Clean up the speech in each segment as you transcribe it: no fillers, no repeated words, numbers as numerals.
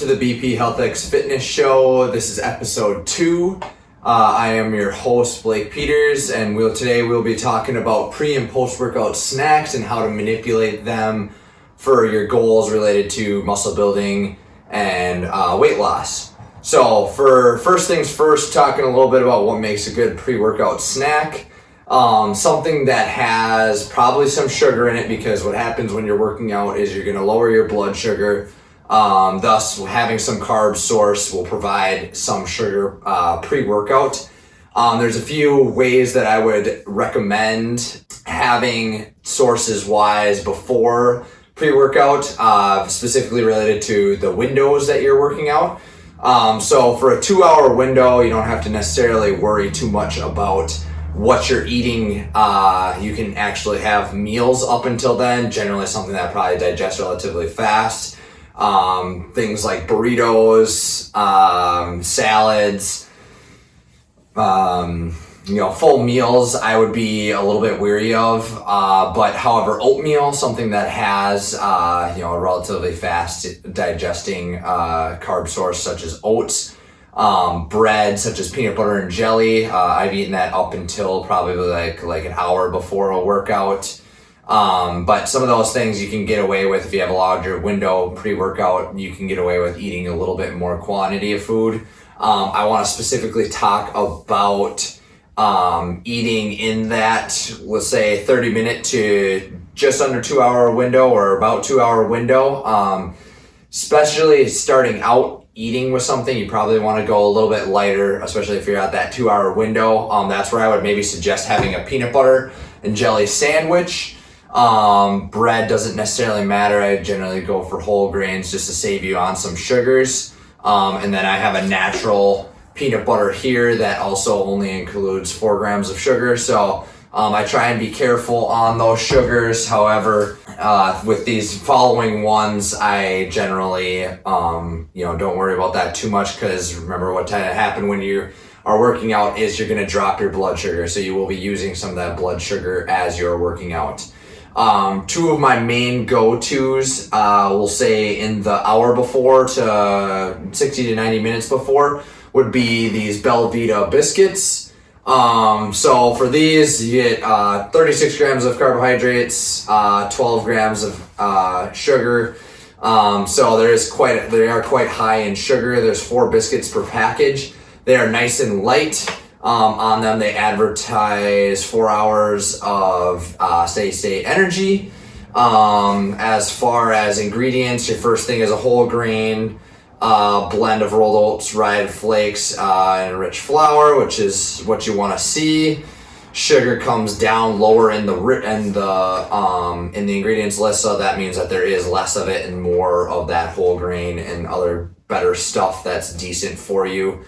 to the BPHXF Fitness Show. This is episode 2. I am your host, Blake Peters, and today we'll be talking about pre- and post-workout snacks and how to manipulate them for your goals related to muscle building and weight loss. So for first things first, talking a little bit about what makes a good pre-workout snack. Something that has probably some sugar in it, because what happens when you're working out is you're going to lower your blood sugar. Thus, having some carb source will provide some sugar pre-workout. There's a few ways that I would recommend having sources wise before pre-workout, specifically related to the windows that you're working out. So for a 2-hour window, you don't have to necessarily worry too much about what you're eating. You can actually have meals up until then, generally something that probably digests relatively fast. Things like burritos, salads, full meals I would be a little bit weary of. But however, oatmeal, something that has, a relatively fast digesting, carb source such as oats, bread such as peanut butter and jelly. I've eaten that up until probably like an hour before a workout. But some of those things you can get away with if you have a larger window pre-workout. You can get away with eating a little bit more quantity of food. I want to specifically talk about eating in that, let's say, 30-minute to just under 2-hour window, or about 2-hour window. Especially starting out eating with something, you probably want to go a little bit lighter, especially if you're at that 2-hour window. That's where I would maybe suggest having a peanut butter and jelly sandwich. Bread doesn't necessarily matter. I generally go for whole grains just to save you on some sugars. And then I have a natural peanut butter here that also only includes 4 grams of sugar. So I try and be careful on those sugars. However, with these following ones, I generally, don't worry about that too much, because remember what tends to happen when you are working out is you're going to drop your blood sugar. So you will be using some of that blood sugar as you're working out. 2 of my main go-tos, we'll say in the hour before to 60 to 90 minutes before, would be these belvita biscuits. So for these, you get 36 grams of carbohydrates, 12 grams of sugar. So they are quite high in sugar. There's 4 biscuits per package. They are nice and light. On them, they advertise 4 hours of steady state energy. As far as ingredients, your first thing is a whole grain blend of rolled oats, rye flakes, and rich flour, which is what you want to see. Sugar comes down lower in the ingredients list, so that means that there is less of it and more of that whole grain and other better stuff that's decent for you.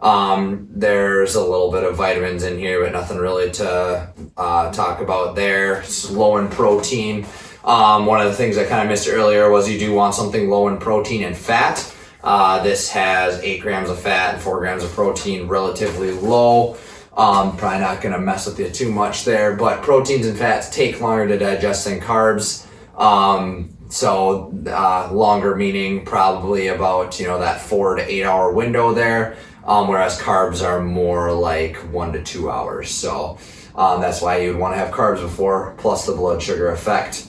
There's a little bit of vitamins in here, but nothing really to talk about there. It's low in protein. One of the things I kind of missed earlier was you do want something low in protein and fat. This has 8 grams of fat and 4 grams of protein, relatively low. Probably not going to mess with you too much there, but proteins and fats take longer to digest than carbs. Longer meaning probably about, that 4 to 8 hour window there. Whereas carbs are more like 1 to 2 hours. So that's why you'd want to have carbs before, plus the blood sugar effect.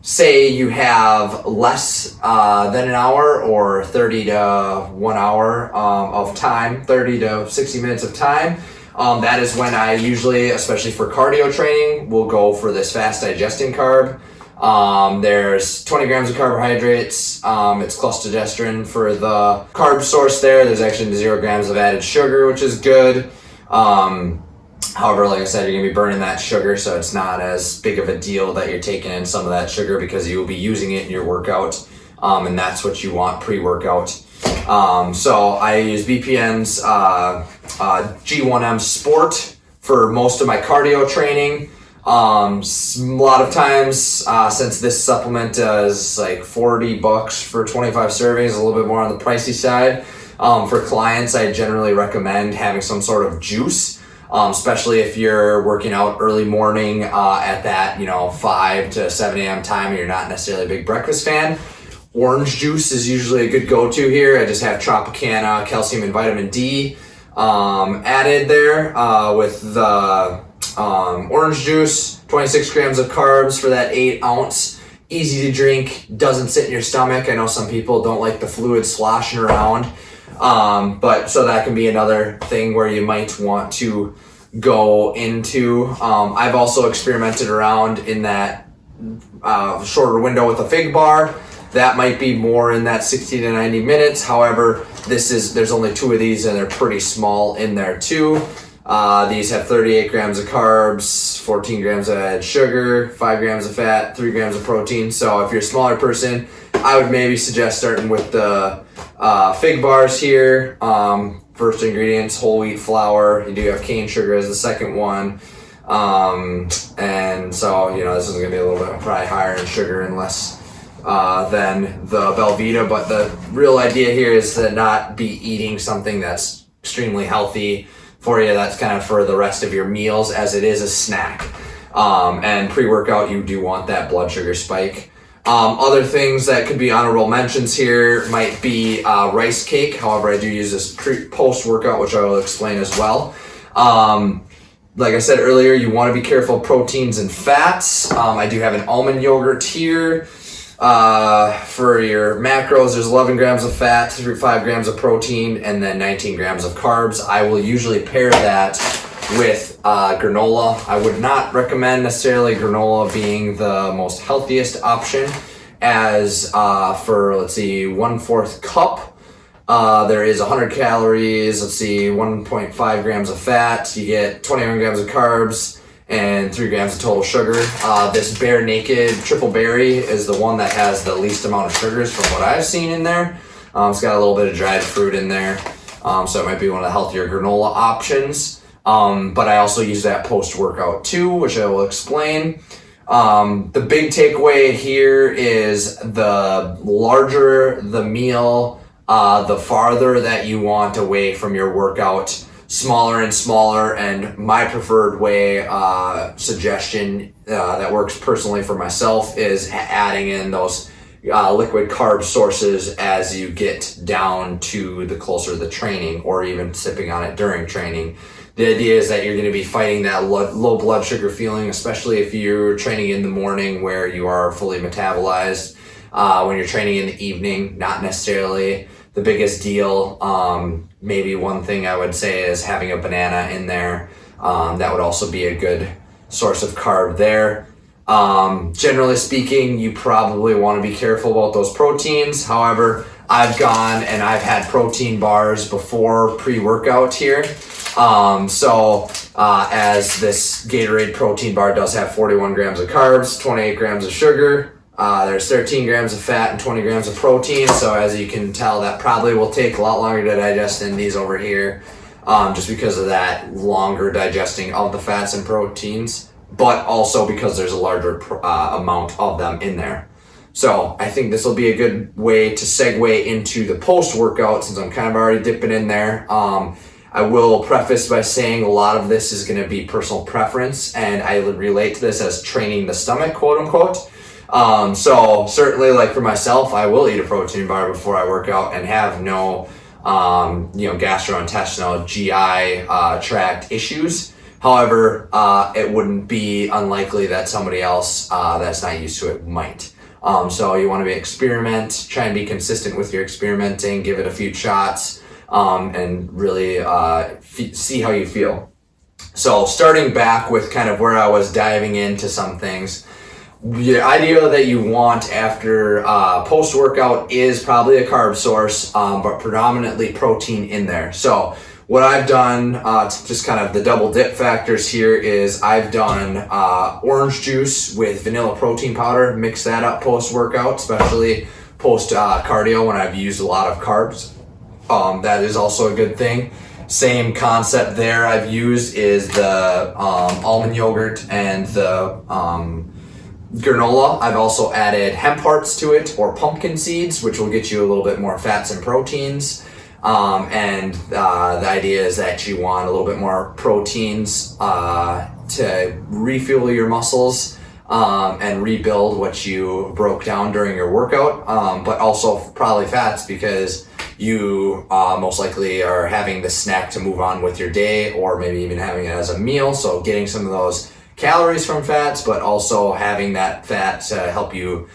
Say you have less than an hour, or 30 to 1 hour of time, 30 to 60 minutes of time. That is when I usually, especially for cardio training, will go for this fast digesting carb. There's 20 grams of carbohydrates. It's cholesterol for the carb source there. There's actually 0 grams of added sugar, which is good. However, like I said, you're going to be burning that sugar, so it's not as big of a deal that you're taking in some of that sugar, because you will be using it in your workout. And that's what you want pre-workout. So I use BPN's G1M Sport for most of my cardio training. A lot of times, since this supplement is like $40 for 25 servings, a little bit more on the pricey side. For clients, I generally recommend having some sort of juice, especially if you're working out early morning at that 5 to 7 a.m. time and you're not necessarily a big breakfast fan. Orange juice is usually a good go-to here. I just have Tropicana, calcium and vitamin D added there with the orange juice. 26 grams of carbs for that 8 ounce. Easy to drink, doesn't sit in your stomach. I know some people don't like the fluid sloshing around, but so that can be another thing where you might want to go into. I've also experimented around in that shorter window with a fig bar. That might be more in that 60 to 90 minutes. However, there's only 2 of these and they're pretty small in there too. These have 38 grams of carbs, 14 grams of added sugar, 5 grams of fat, 3 grams of protein. So if you're a smaller person, I would maybe suggest starting with the fig bars here. First ingredients, whole wheat flour. You do have cane sugar as the second one. And so, this is going to be a little bit probably higher in sugar and less than the belvita. But the real idea here is to not be eating something that's extremely healthy for you. That's kind of for the rest of your meals, as it is a snack. And pre-workout, you do want that blood sugar spike. Other things that could be honorable mentions here might be rice cake. However, I do use this post-workout, which I will explain as well. Like I said earlier, you want to be careful of proteins and fats. I do have an almond yogurt here. For your macros, there's 11 grams of fat, 5 grams of protein, and then 19 grams of carbs. I will usually pair that with granola. I would not recommend necessarily granola being the most healthiest option, as for, let's see, 1/4 cup, there is 100 calories, 1.5 grams of fat, you get 21 grams of carbs, and 3 grams of total sugar. This Bare Naked Triple Berry is the one that has the least amount of sugars from what I've seen in there. It's got a little bit of dried fruit in there, so it might be one of the healthier granola options. But I also use that post-workout too, which I will explain. The big takeaway here is the larger the meal, the farther that you want away from your workout. Smaller and smaller, and my preferred way suggestion that works personally for myself is adding in those liquid carb sources as you get down to the closer to the training, or even sipping on it during training. The idea is that you're going to be fighting that low blood sugar feeling, especially if you're training in the morning where you are fully metabolized. When you're training in the evening, not necessarily the biggest deal. Maybe one thing I would say is having a banana in there. That would also be a good source of carb there. Generally speaking, you probably want to be careful about those proteins. However, I've gone and I've had protein bars before pre-workout here. As this Gatorade protein bar does have 41 grams of carbs, 28 grams of sugar, there's 13 grams of fat and 20 grams of protein. So as you can tell, that probably will take a lot longer to digest than these over here, just because of that longer digesting of the fats and proteins, but also because there's a larger amount of them in there. So I think this will be a good way to segue into the post-workout, since I'm kind of already dipping in there. I will preface by saying a lot of this is going to be personal preference, and I relate to this as training the stomach, quote unquote. So certainly, like for myself, I will eat a protein bar before I work out and have no, gastrointestinal GI tract issues. However, it wouldn't be unlikely that somebody else that's not used to it might. So you want to experiment, try and be consistent with your experimenting, give it a few shots, and really see how you feel. So starting back with kind of where I was diving into some things, the idea that you want after post-workout is probably a carb source, but predominantly protein in there. So what I've done, just kind of the double dip factors here, is I've done orange juice with vanilla protein powder, mix that up post-workout, especially post-cardio when I've used a lot of carbs. That is also a good thing. Same concept there I've used is the almond yogurt and the granola. I've also added hemp hearts to it, or pumpkin seeds, which will get you a little bit more fats and proteins. And the idea is that you want a little bit more proteins to refuel your muscles. and rebuild what you broke down during your workout, but also probably fats because you most likely are having the snack to move on with your day, or maybe even having it as a meal. So getting some of those calories from fats, but also having that fat to help you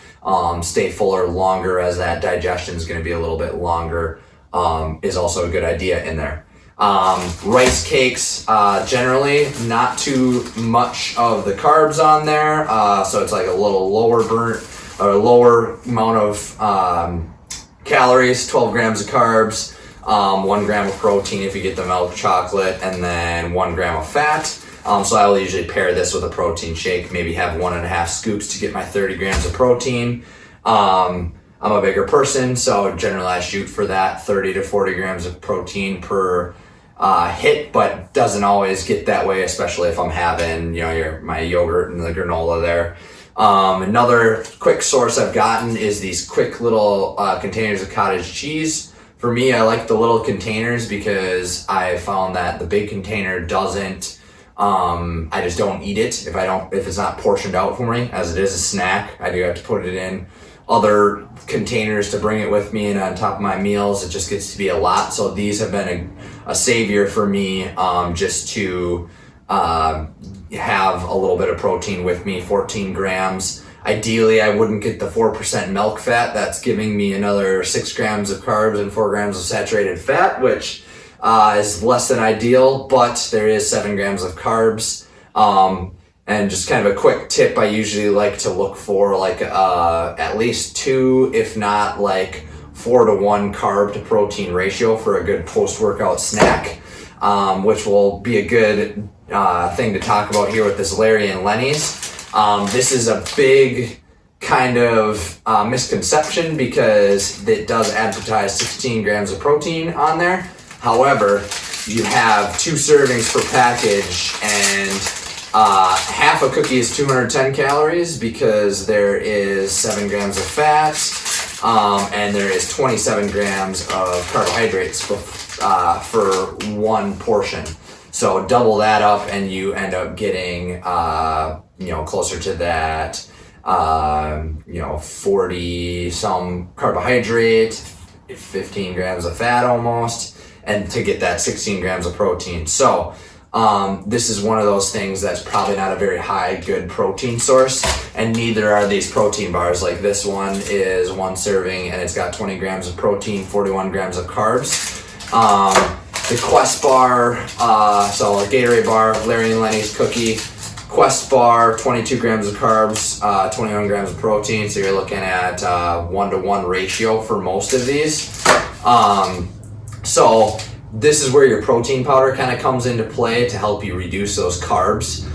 stay fuller longer, as that digestion is going to be a little bit longer, is also a good idea in there. Rice cakes, generally not too much of the carbs on there, so it's like a little lower burnt or lower amount of calories, 12 grams of carbs, 1 gram of protein if you get the milk chocolate, and then 1 gram of fat. So I will usually pair this with a protein shake, maybe have 1.5 scoops to get my 30 grams of protein. I'm a bigger person, so generally I shoot for that 30 to 40 grams of protein per hit, but doesn't always get that way, especially if I'm having, my yogurt and the granola there. Another quick source I've gotten is these quick little containers of cottage cheese. For me, I like the little containers because I found that the big container doesn't, I just don't eat it if it's not portioned out for me. As it is a snack, I do have to put it in other containers to bring it with me, and on top of my meals, it just gets to be a lot. So these have been a savior for me, just to have a little bit of protein with me, 14 grams. Ideally, I wouldn't get the 4% milk fat. That's giving me another 6 grams of carbs and 4 grams of saturated fat, which is less than ideal, but there is 7 grams of carbs. And just kind of a quick tip, I usually like to look for at least 2, if not 4 to 1 carb to protein ratio for a good post-workout snack, which will be a good thing to talk about here with this Larry and Lenny's. This is a big kind of misconception because it does advertise 16 grams of protein on there. However, you have 2 servings per package, and half a cookie is 210 calories because there is 7 grams of fat, and there is 27 grams of carbohydrates for 1 portion. So double that up and you end up getting, closer to that, 40 some carbohydrate, 15 grams of fat almost, and to get that 16 grams of protein. So this is one of those things that's probably not a very high good protein source, and neither are these protein bars. Like this one is 1 serving and it's got 20 grams of protein, 41 grams of carbs. The Quest bar, so a Gatorade bar, Larry and Lenny's cookie, Quest bar, 22 grams of carbs, 21 grams of protein. So you're looking at 1-to-1 ratio for most of these. So this is where your protein powder kind of comes into play to help you reduce those carbs.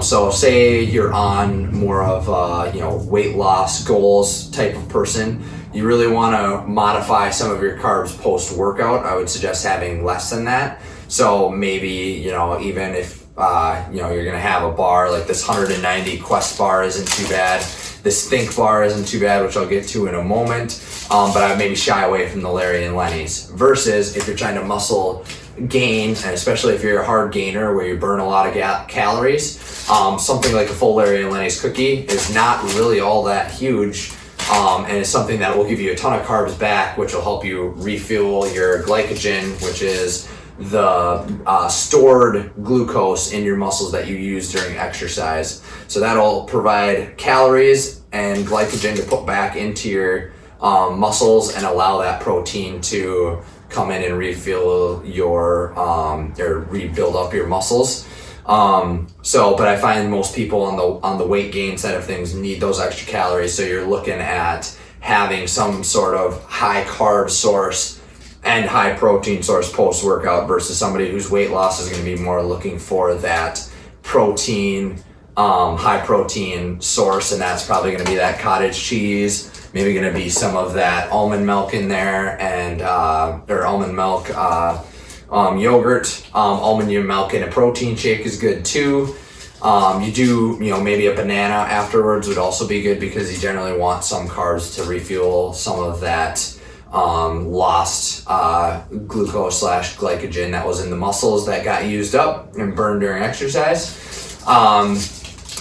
So say you're on more of a, weight loss goals type of person, you really want to modify some of your carbs post-workout. I would suggest having less than that. So maybe, even if, you're going to have a bar like this 190 Quest bar isn't too bad. This Think bar isn't too bad, which I'll get to in a moment. But I would maybe shy away from the Larry and Lenny's. Versus if you're trying to muscle gain, and especially if you're a hard gainer where you burn a lot of calories, something like a full Larry and Lenny's cookie is not really all that huge. And it's something that will give you a ton of carbs back, which will help you refuel your glycogen, which is the stored glucose in your muscles that you use during exercise. So that'll provide calories and glycogen to put back into your muscles and allow that protein to come in and refuel your or rebuild up your muscles. But I find most people on the weight gain side of things need those extra calories. So you're looking at having some sort of high carb source and high protein source post workout versus somebody whose weight loss is going to be more looking for that protein, high protein source. And that's probably going to be that cottage cheese, maybe going to be some of that almond milk in there, and, or almond milk, yogurt. Almond milk in a protein shake is good too. You do, maybe a banana afterwards would also be good because you generally want some carbs to refuel some of that lost glucose / glycogen that was in the muscles that got used up and burned during exercise.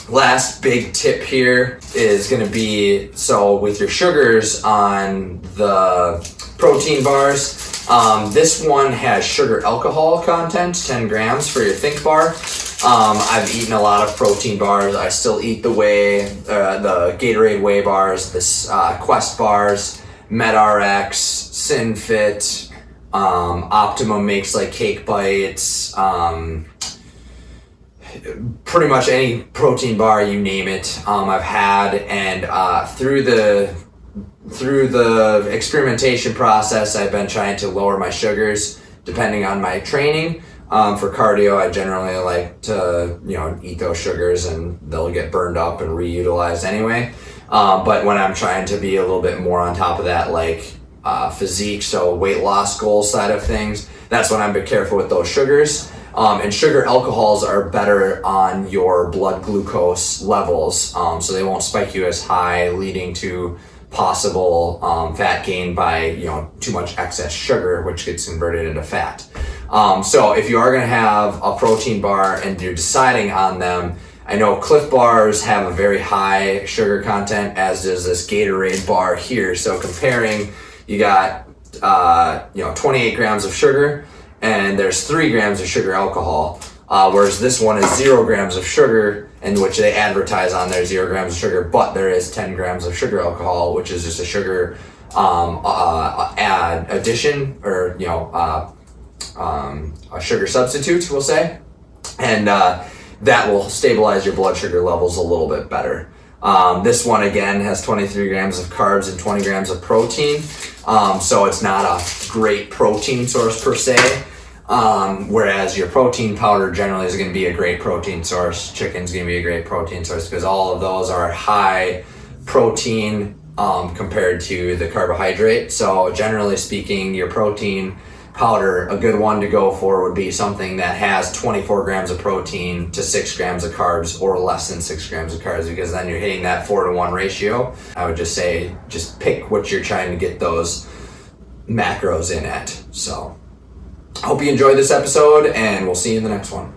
Last big tip here is going to be, so with your sugars on the protein bars, this one has sugar alcohol content, 10 grams for your Think bar. I've eaten a lot of protein bars. I still eat the Gatorade Whey bars, the Quest bars, MedRx, SinFit, Optimum makes like Cake Bites, pretty much any protein bar, you name it, I've had, and through the experimentation process, I've been trying to lower my sugars depending on my training. For cardio, I generally like to, eat those sugars and they'll get burned up and reutilized anyway. But when I'm trying to be a little bit more on top of that, like physique, so weight loss goal side of things, that's when I'm a bit careful with those sugars. And sugar alcohols are better on your blood glucose levels, so they won't spike you as high, leading to possible fat gain by too much excess sugar, which gets converted into fat. So if you are going to have a protein bar and you're deciding on them, I know Cliff bars have a very high sugar content, as does this Gatorade bar here. So comparing, you got 28 grams of sugar, and there's 3 grams of sugar alcohol, whereas this one is 0 grams of sugar, in which they advertise on there 0 grams of sugar, but there is 10 grams of sugar alcohol, which is just a sugar addition, or a sugar substitute, we'll say, and that will stabilize your blood sugar levels a little bit better. This one again has 23 grams of carbs and 20 grams of protein, so it's not a great protein source per se, whereas your protein powder generally is going to be a great protein source. Chicken's going to be a great protein source because all of those are high protein compared to the carbohydrate. So generally speaking, your protein powder, a good one to go for would be something that has 24 grams of protein to 6 grams of carbs, or less than 6 grams of carbs, because then you're hitting that 4-to-1 ratio. I would just say, just pick what you're trying to get those macros in at. So, hope you enjoyed this episode, and we'll see you in the next one.